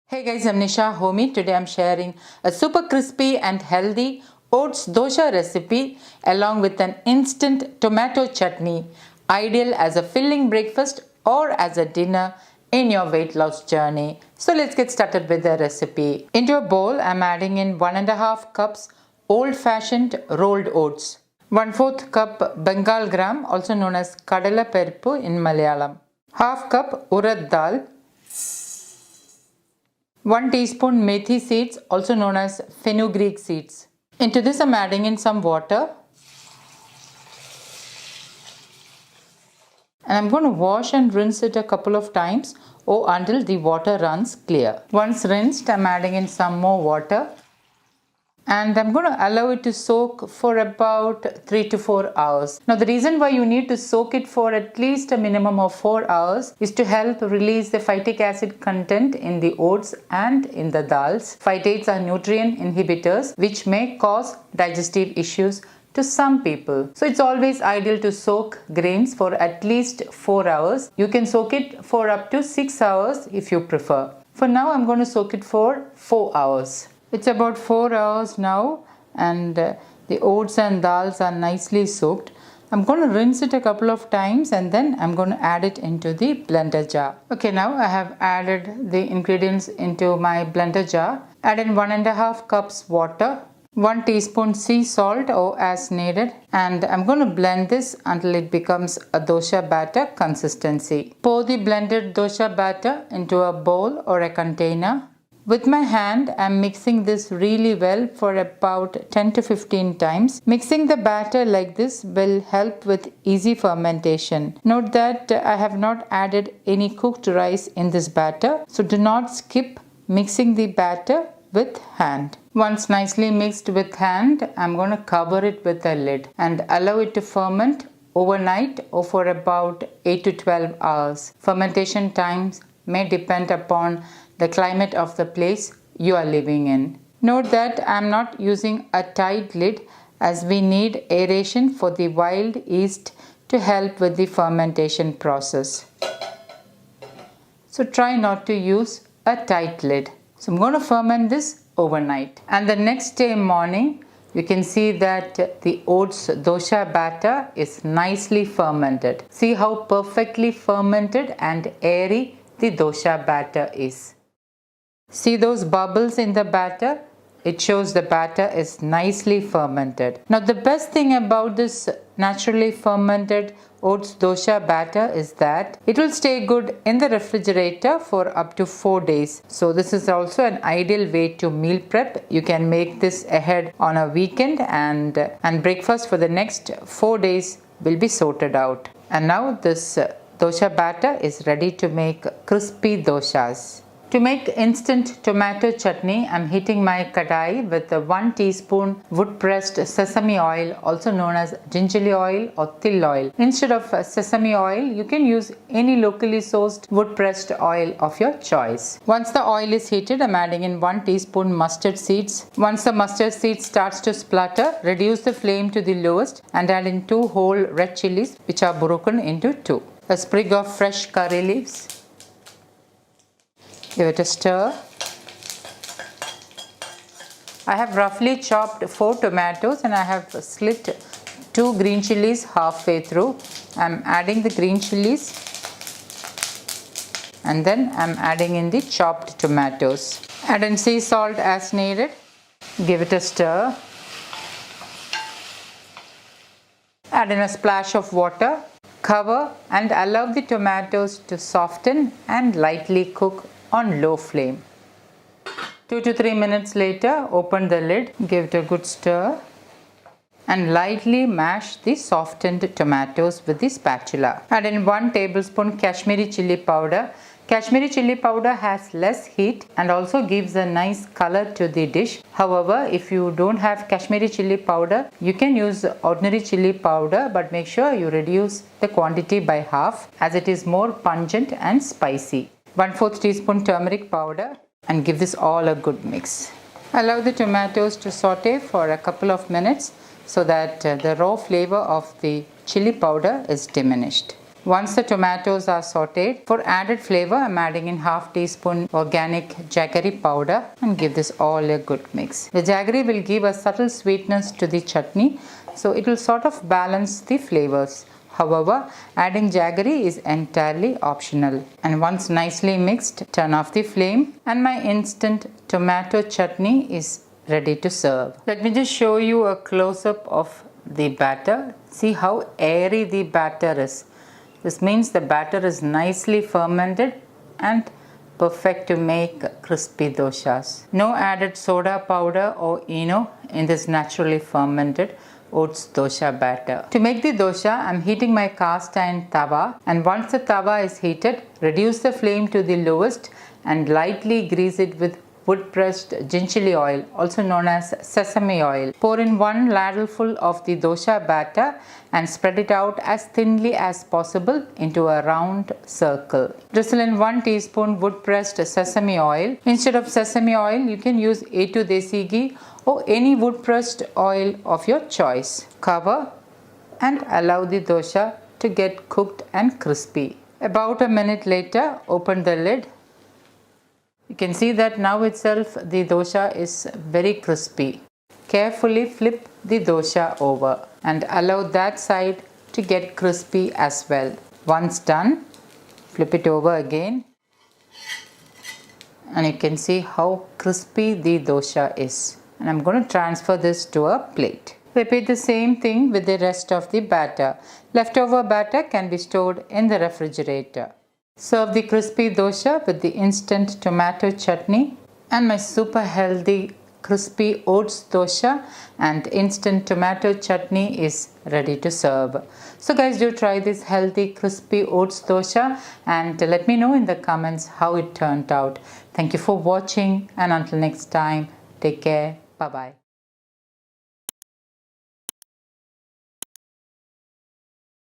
Hey guys, I'm Nisa Homey. Today I'm sharing a super crispy and healthy oats dosa recipe along with an instant tomato chutney, ideal as a filling breakfast or as a dinner in your weight loss journey. So let's get started with the recipe. Into a bowl, I'm adding in 1.5 cups old-fashioned rolled oats, 1/4 cup Bengal gram, also known as kadala perippu in Malayalam, half cup urad dal, 1 teaspoon methi seeds, also known as fenugreek seeds. Into this I'm adding in some water. And I'm going to wash and rinse it a couple of times or until the water runs clear. Once rinsed, I'm adding in some more water. And I'm going to allow it to soak for about 3 to 4 hours. Now the reason why you need to soak it for at least a minimum of 4 hours is to help release the phytic acid content in the oats and in the dals. Phytates are nutrient inhibitors which may cause digestive issues to some people. So it's always ideal to soak grains for at least 4 hours. You can soak it for up to 6 hours if you prefer. For now I'm going to soak it for 4 hours. It's about 4 hours now and the oats and dals are nicely soaked. I'm going to rinse it a couple of times and then I'm going to add it into the blender jar. Okay, now I have added the ingredients into my blender jar. Add in 1.5 cups water, 1 teaspoon sea salt or as needed, and I'm going to blend this until it becomes a dosa batter consistency. Pour the blended dosa batter into a bowl or a container. With my hand, I'm mixing this really well for about 10 to 15 times. Mixing the batter like this will help with easy fermentation. Note that I have not added any cooked rice in this batter, so do not skip mixing the batter with hand. Once nicely mixed with hand, I'm going to cover it with a lid and allow it to ferment overnight or for about 8 to 12 hours. Fermentation times may depend upon the climate of the place you are living in. Note that I am not using a tight lid as we need aeration for the wild yeast to help with the fermentation process. So try not to use a tight lid. So I'm going to ferment this overnight. And the next day morning, you can see that the oats dosa batter is nicely fermented. See how perfectly fermented and airy the dosa batter is. See those bubbles in the batter? It shows the batter is nicely fermented. Now the best thing about this naturally fermented oats dosa batter is that it will stay good in the refrigerator for up to 4 days. So this is also an ideal way to meal prep. You can make this ahead on a weekend and breakfast for the next 4 days will be sorted out. And now this dosa batter is ready to make crispy dosas. To make instant tomato chutney, I'm heating my kadai with 1 teaspoon wood-pressed sesame oil, also known as gingerly oil or til oil. Instead of sesame oil, you can use any locally sourced wood-pressed oil of your choice. Once the oil is heated, I'm adding in 1 teaspoon mustard seeds. Once the mustard seed starts to splutter, reduce the flame to the lowest and add in 2 whole red chilies which are broken into 2. A sprig of fresh curry leaves. Give it a stir. I have roughly chopped 4 tomatoes and I have slit 2 green chilies halfway through. I'm adding the green chilies and then I'm adding in the chopped tomatoes. Add in sea salt as needed. Give it a stir. Add in a splash of water. Cover and allow the tomatoes to soften and lightly cook on low flame. 2 to 3 minutes later, open the lid, give it a good stir and lightly mash the softened tomatoes with the spatula. Add in 1 tablespoon Kashmiri chili powder. Kashmiri chili powder has less heat and also gives a nice color to the dish. However, if you don't have Kashmiri chili powder, you can use ordinary chili powder, but make sure you reduce the quantity by half as it is more pungent and spicy. 1/4 teaspoon turmeric powder and give this all a good mix. Allow the tomatoes to saute for a couple of minutes so that the raw flavor of the chili powder is diminished. Once the tomatoes are sauteed, for added flavor, I'm adding in half teaspoon organic jaggery powder and give this all a good mix. The jaggery will give a subtle sweetness to the chutney, so it will sort of balance the flavors. However, adding jaggery is entirely optional. And once nicely mixed, turn off the flame and my instant tomato chutney is ready to serve. Let me just show you a close-up of the batter. See how airy the batter is. This means the batter is nicely fermented and perfect to make crispy doshas. No added soda powder or ENO in this naturally fermented oats dosa batter. To make the dosha, I am heating my cast iron tawa, and once the tawa is heated, reduce the flame to the lowest and lightly grease it with wood pressed gingerly oil, also known as sesame oil. Pour in 1 ladleful of the dosha batter and spread it out as thinly as possible into a round circle. Drizzle in 1 teaspoon wood pressed sesame oil. Instead of sesame oil, you can use A2 desi ghee or any wood pressed oil of your choice. Cover and allow the dosha to get cooked and crispy. About a minute later, open the lid. You can see that now itself the dosha is very crispy. Carefully flip the dosha over and allow that side to get crispy as well. Once done, flip it over again and you can see how crispy the dosha is. And I'm going to transfer this to a plate. Repeat the same thing with the rest of the batter. Leftover batter can be stored in the refrigerator. Serve the crispy dosha with the instant tomato chutney, and my super healthy crispy oats dosha and instant tomato chutney is ready to serve. So guys, do try this healthy crispy oats dosha and let me know in the comments how it turned out. Thank you for watching, and until next time, take care. Bye bye.